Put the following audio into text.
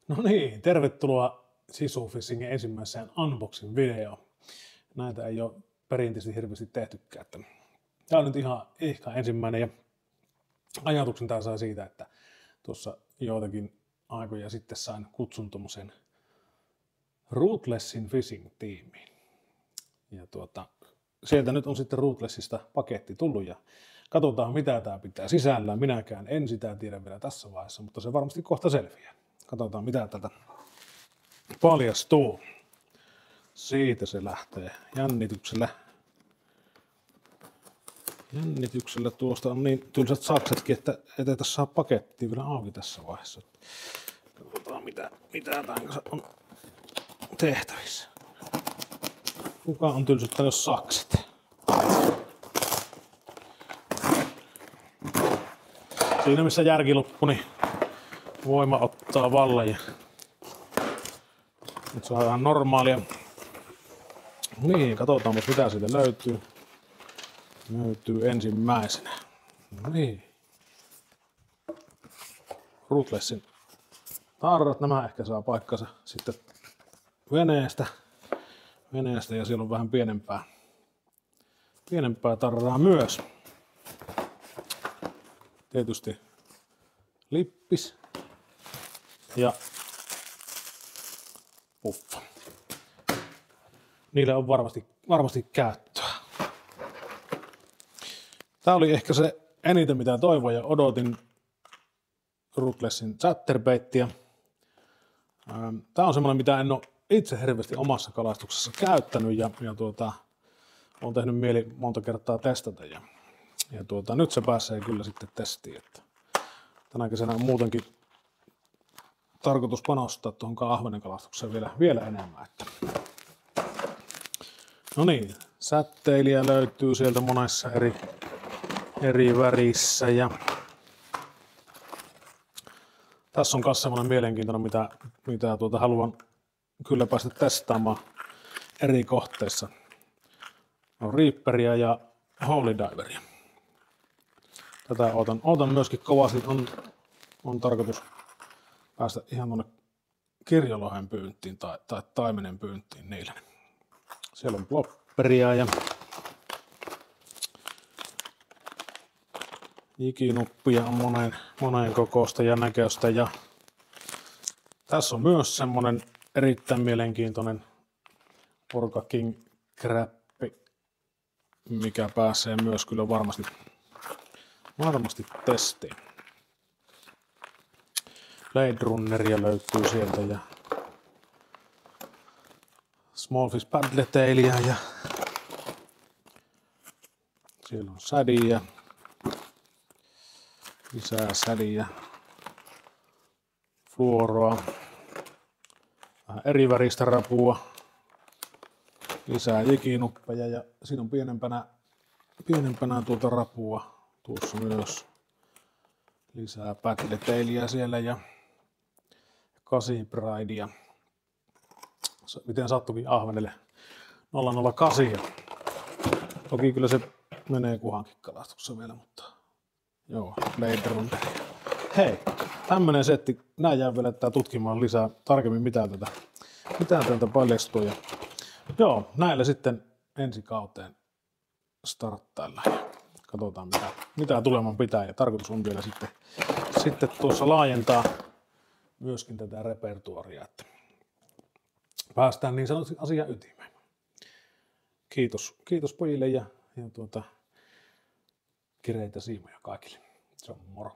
No niin, tervetuloa Sisufishingin ensimmäiseen unboxing-videoon. Näitä ei ole perinteisesti hirveästi tehtykään. Tämä on nyt ihan ehkä ensimmäinen ja ajatuksen tämä sai siitä, että tuossa joitakin aikoja sitten sain kutsun tuommoisen Ruthlessin Fishing-tiimiin. Ja sieltä nyt on sitten Ruthlessista paketti tullut ja katsotaan mitä tämä pitää sisällään. Minäkään en sitä tiedä vielä tässä vaiheessa, mutta se varmasti kohta selviää. Katsotaan mitä täältä paljastuu. Siitä se lähtee jännityksellä. Jännityksellä tuosta on niin tylsät saksetkin, että ei tässä saa pakettia vielä auki tässä vaiheessa. Katsotaan mitä tämän kanssa on tehtävissä. Kuka on tylsyttänyt sakset? Siinä missä järki loppui, niin voima ottaa vallan. Ja nyt se on ihan normaalia. Niin, katsotaan mitä siitä löytyy. Löytyy ensimmäisenä. Niin. Ruthlessin tarrat, nämä ehkä saa paikkansa sitten veneestä ja siellä on vähän pienempää tarraa myös. Tietysti lippis ja puffa. Niillä on varmasti käyttöä. Tämä oli ehkä se eniten mitä toivoin ja odotin Ruthlessin chatterbaittia. Tämä on semmoinen mitä en ole itse hirveästi omassa kalastuksessa käyttänyt ja olen tehnyt mieli monta kertaa testata. Ja nyt se pääsee kyllä sitten testiin. Että tänä kesänä on muutenkin tarkoitus panostaa tuohon ahvenen kalastukseen vielä enemmän. No niin, säteilijä löytyy sieltä monessa eri värissä. Ja tässä on myös semmoinen mielenkiintoinen, mitä haluan kyllä päästä testaamaan eri kohteissa. On Reaperia ja Holy Diveria. Tätä ootan myöskin kovasti. On tarkoitus päästä ihan tuonne kirjolohen pyyntiin tai taimenen pyyntiin niillä. Siellä on plopperia ja ikinuppia on monen kokoista ja näköistä. Ja tässä on myös semmonen erittäin mielenkiintoinen Orca King Crappi, mikä pääsee myös kyllä varmasti testiin. Blade Runneria löytyy sieltä ja Smallfish Paddletailia ja siellä on sädiä, lisää sädiä, fluoroa, vähän eri väristä rapua, lisää jikinuppeja ja siinä on pienempänä rapua tuossa myös. Lisää Paddletailia siellä ja Kasi Pridea. Miten sattukin ahvenelle 008. Toki kyllä se menee kuhankin kalastuksessa vielä, mutta joo, Blade Runner. Hei, tämmönen setti. Nää jää vielä tutkimaan lisää tarkemmin mitä täältä paljastuu. Ja joo, näillä sitten ensi kauteen starttailla ja katsotaan mitä tuleman pitää. Ja tarkoitus on vielä sitten tuossa laajentaa myöskin tätä repertuaria, että päästään niin sanotusti asian ytimeen. Kiitos pojille ja kireitä siimoja kaikille. Se on moro.